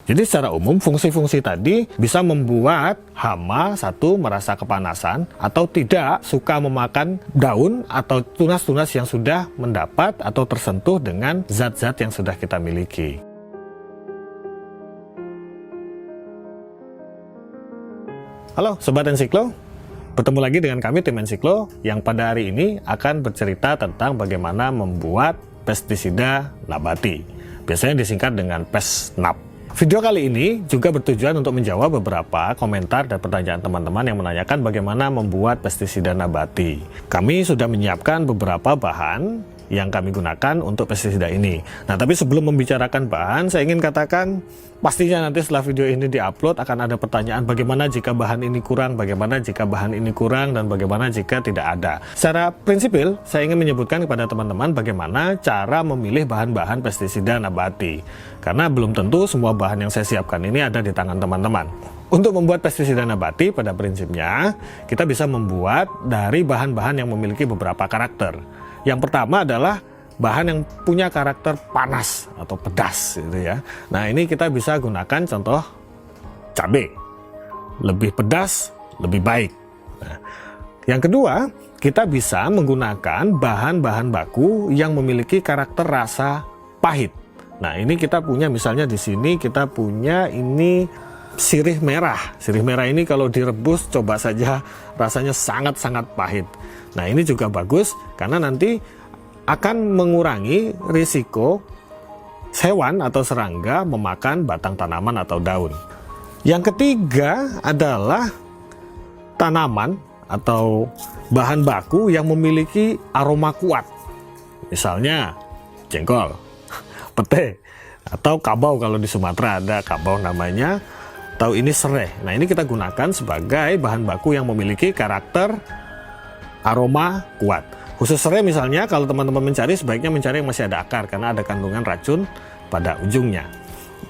Jadi secara umum fungsi-fungsi tadi bisa membuat hama satu merasa kepanasan atau tidak suka memakan daun atau tunas-tunas yang sudah mendapat atau tersentuh dengan zat-zat yang sudah kita miliki. Halo Sobat Ensiklo, bertemu lagi dengan kami tim Ensiklo yang pada hari ini akan bercerita tentang bagaimana membuat pestisida nabati. Biasanya disingkat dengan PESNAP. Video kali ini juga bertujuan untuk menjawab beberapa komentar dan pertanyaan teman-teman yang menanyakan bagaimana membuat pestisida nabati. Kami sudah menyiapkan beberapa bahan yang kami gunakan untuk pestisida ini. Nah, tapi sebelum membicarakan bahan, saya ingin katakan pastinya nanti setelah video ini diupload akan ada pertanyaan bagaimana jika bahan ini kurang, bagaimana jika bahan ini kurang, dan bagaimana jika tidak ada. Secara prinsipil, saya ingin menyebutkan kepada teman-teman bagaimana cara memilih bahan-bahan pestisida nabati. Karena belum tentu semua bahan yang saya siapkan ini ada di tangan teman-teman. Untuk membuat pestisida nabati, pada prinsipnya kita bisa membuat dari bahan-bahan yang memiliki beberapa karakter. Yang pertama adalah bahan yang punya karakter panas atau pedas gitu ya. Nah, ini kita bisa gunakan contoh cabai. Lebih pedas, lebih baik. Nah, yang kedua, kita bisa menggunakan bahan-bahan baku yang memiliki karakter rasa pahit. Nah, ini kita punya misalnya di sini kita punya ini sirih merah. Sirih merah ini kalau direbus coba saja rasanya sangat-sangat pahit. Nah, ini juga bagus karena nanti akan mengurangi risiko hewan atau serangga memakan batang tanaman atau daun. Yang ketiga adalah tanaman atau bahan baku yang memiliki aroma kuat. Misalnya jengkol, pete, atau kabau kalau di Sumatera ada kabau namanya, atau ini serai. Nah, ini kita gunakan sebagai bahan baku yang memiliki karakter aroma kuat. Khusus serai misalnya, kalau teman-teman mencari sebaiknya mencari yang masih ada akar karena ada kandungan racun pada ujungnya.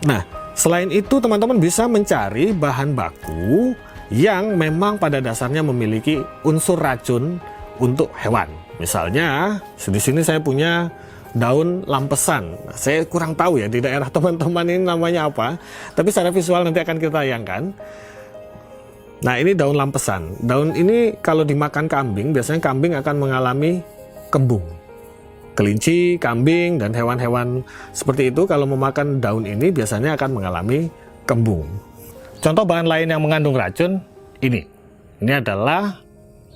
Nah, selain itu teman-teman bisa mencari bahan baku yang memang pada dasarnya memiliki unsur racun untuk hewan. Misalnya, di sini saya punya daun lampesan. Saya kurang tahu ya di daerah teman-teman ini namanya apa, tapi secara visual nanti akan kita tayangkan. Nah, ini daun lampesan. Daun ini kalau dimakan kambing, biasanya kambing akan mengalami kembung. Kelinci, kambing, dan hewan-hewan seperti itu kalau memakan daun ini biasanya akan mengalami kembung. Contoh bahan lain yang mengandung racun ini. Ini adalah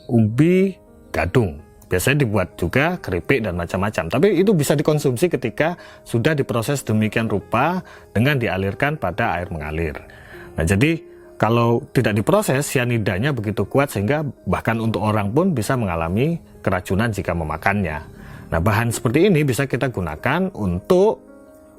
ubi gadung. Biasanya dibuat juga keripik dan macam-macam. Tapi itu bisa dikonsumsi ketika sudah diproses demikian rupa dengan dialirkan pada air mengalir. Nah, jadi kalau tidak diproses, cyanidanya begitu kuat sehingga bahkan untuk orang pun bisa mengalami keracunan jika memakannya. Nah, bahan seperti ini bisa kita gunakan untuk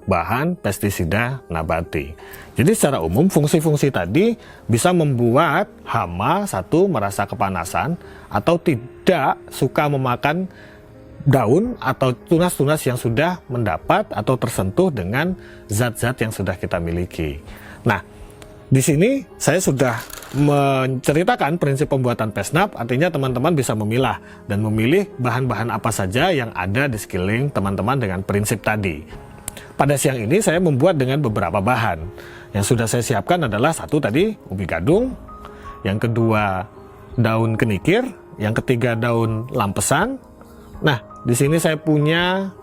bahan pestisida nabati. Jadi secara umum fungsi-fungsi tadi bisa membuat hama satu merasa kepanasan atau tidak suka memakan daun atau tunas-tunas yang sudah mendapat atau tersentuh dengan zat-zat yang sudah kita miliki. Nah, di sini saya sudah menceritakan prinsip pembuatan PESNAP, artinya teman-teman bisa memilah dan memilih bahan-bahan apa saja yang ada di sekeliling teman-teman dengan prinsip tadi. Pada siang ini saya membuat dengan beberapa bahan. Yang sudah saya siapkan adalah satu tadi ubi gadung, yang kedua daun kenikir, yang ketiga daun lampesan. Nah, di sini saya punya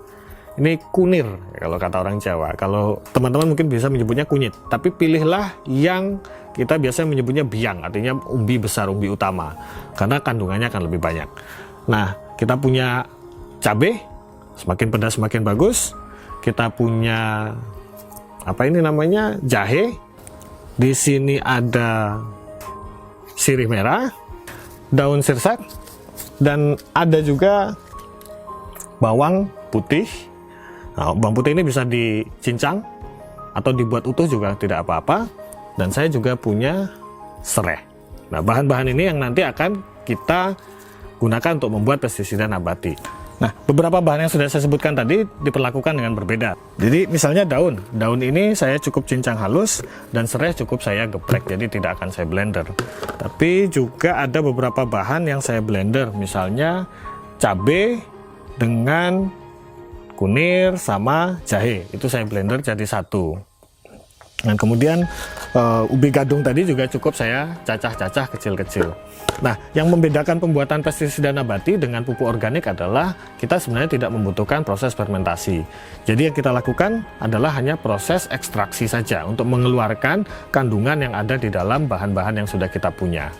ini kunir kalau kata orang Jawa. Kalau teman-teman mungkin bisa menyebutnya kunyit, tapi pilihlah yang kita biasanya menyebutnya biang, artinya umbi besar, umbi utama, karena kandungannya akan lebih banyak. Nah, kita punya cabai, semakin pedas semakin bagus. Kita punya apa ini namanya jahe. Di sini ada sirih merah, daun sirsak, dan ada juga bawang putih. Nah, bawang putih ini bisa dicincang atau dibuat utuh juga tidak apa-apa. Dan saya juga punya serai. Nah, bahan-bahan ini yang nanti akan kita gunakan untuk membuat pestisida nabati. Nah, beberapa bahan yang sudah saya sebutkan tadi diperlakukan dengan berbeda. Jadi misalnya daun ini saya cukup cincang halus dan serai cukup saya geprek, jadi tidak akan saya blender. Tapi juga ada beberapa bahan yang saya blender, misalnya cabai dengan kunir sama jahe, itu saya blender jadi satu. Dan kemudian ubi gadung tadi juga cukup saya cacah-cacah kecil-kecil. Nah, yang membedakan pembuatan pestisida nabati dengan pupuk organik adalah kita sebenarnya tidak membutuhkan proses fermentasi. Jadi yang kita lakukan adalah hanya proses ekstraksi saja untuk mengeluarkan kandungan yang ada di dalam bahan-bahan yang sudah kita punya.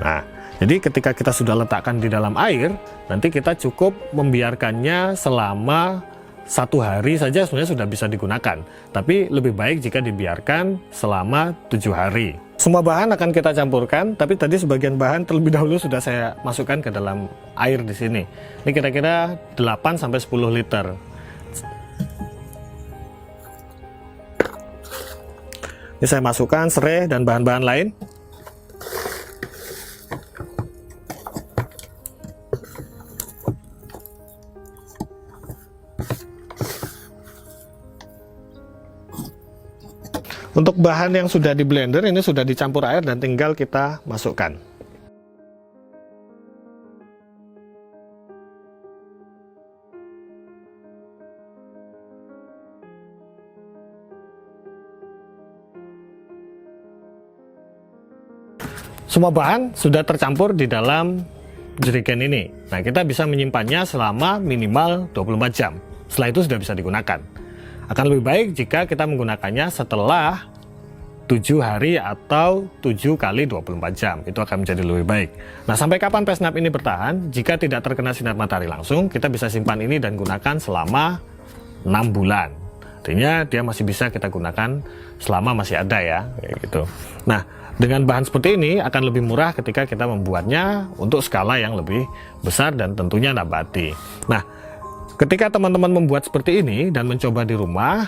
Nah, jadi ketika kita sudah letakkan di dalam air, nanti kita cukup membiarkannya selama 1 hari saja sebenarnya sudah bisa digunakan. Tapi lebih baik jika dibiarkan selama 7 hari. Semua bahan akan kita campurkan, tapi tadi sebagian bahan terlebih dahulu sudah saya masukkan ke dalam air di sini. Ini kira-kira 8-10 liter. Ini saya masukkan serai dan bahan-bahan lain. Untuk bahan yang sudah di blender ini sudah dicampur air dan tinggal kita masukkan. Semua bahan sudah tercampur di dalam jerigen ini. Nah, kita bisa menyimpannya selama minimal 24 jam. Setelah itu sudah bisa digunakan. Akan lebih baik jika kita menggunakannya setelah 7 hari atau 7 kali 24 jam. Itu akan menjadi lebih baik. Nah, sampai kapan Pesnap ini bertahan? Jika tidak terkena sinar matahari langsung, kita bisa simpan ini dan gunakan selama 6 bulan. Artinya dia masih bisa kita gunakan selama masih ada ya, kayak gitu. Nah, dengan bahan seperti ini akan lebih murah ketika kita membuatnya untuk skala yang lebih besar dan tentunya nabati. Nah, ketika teman-teman membuat seperti ini dan mencoba di rumah,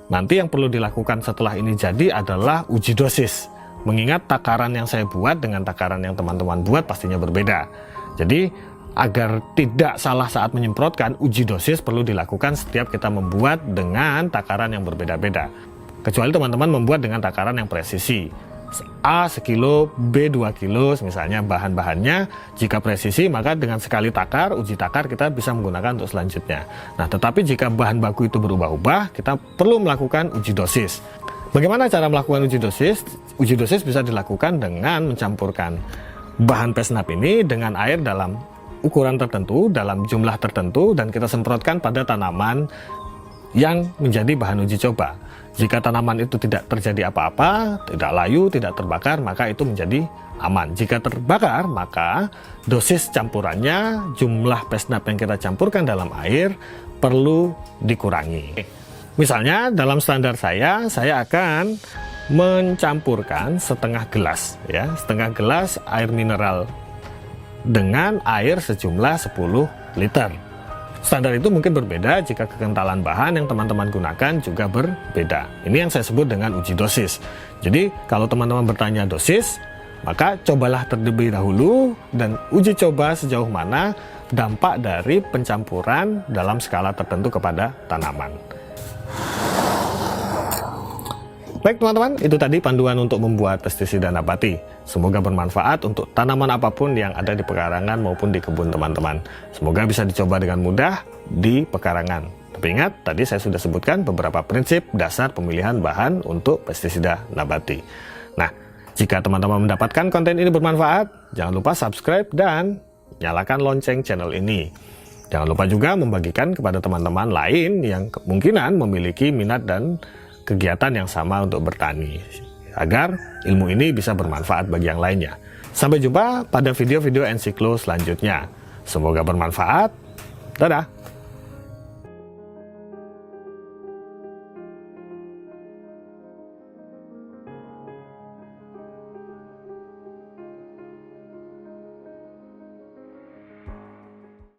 nanti yang perlu dilakukan setelah ini jadi adalah uji dosis. Mengingat takaran yang saya buat dengan takaran yang teman-teman buat pastinya berbeda. Jadi, agar tidak salah saat menyemprotkan, uji dosis perlu dilakukan setiap kita membuat dengan takaran yang berbeda-beda. Kecuali teman-teman membuat dengan takaran yang presisi. A sekilo, B 2 kilo, misalnya bahan-bahannya. Jika presisi, maka dengan sekali takar, uji takar kita bisa menggunakan untuk selanjutnya. Nah, tetapi jika bahan baku itu berubah-ubah, kita perlu melakukan uji dosis. Bagaimana cara melakukan uji dosis? Uji dosis bisa dilakukan dengan mencampurkan bahan Pesnap ini dengan air dalam ukuran tertentu, dalam jumlah tertentu, dan kita semprotkan pada tanaman yang menjadi bahan uji coba. Jika tanaman itu tidak terjadi apa-apa, tidak layu, tidak terbakar, maka itu menjadi aman. Jika terbakar, maka dosis campurannya, jumlah Pesnap yang kita campurkan dalam air perlu dikurangi. Misalnya dalam standar saya akan mencampurkan setengah gelas, ya, setengah gelas air mineral dengan air sejumlah 10 liter. Standar itu mungkin berbeda jika kekentalan bahan yang teman-teman gunakan juga berbeda. Ini yang saya sebut dengan uji dosis. Jadi kalau teman-teman bertanya dosis, maka cobalah terlebih dahulu dan uji coba sejauh mana dampak dari pencampuran dalam skala tertentu kepada tanaman. Baik teman-teman, itu tadi panduan untuk membuat pestisida nabati. Semoga bermanfaat untuk tanaman apapun yang ada di pekarangan maupun di kebun teman-teman. Semoga bisa dicoba dengan mudah di pekarangan. Tapi ingat, tadi saya sudah sebutkan beberapa prinsip dasar pemilihan bahan untuk pestisida nabati. Nah, jika teman-teman mendapatkan konten ini bermanfaat, jangan lupa subscribe dan nyalakan lonceng channel ini. Jangan lupa juga membagikan kepada teman-teman lain yang kemungkinan memiliki minat dan kegiatan yang sama untuk bertani, agar ilmu ini bisa bermanfaat bagi yang lainnya. Sampai jumpa pada video-video Ensiklo selanjutnya. Semoga bermanfaat. Dadah!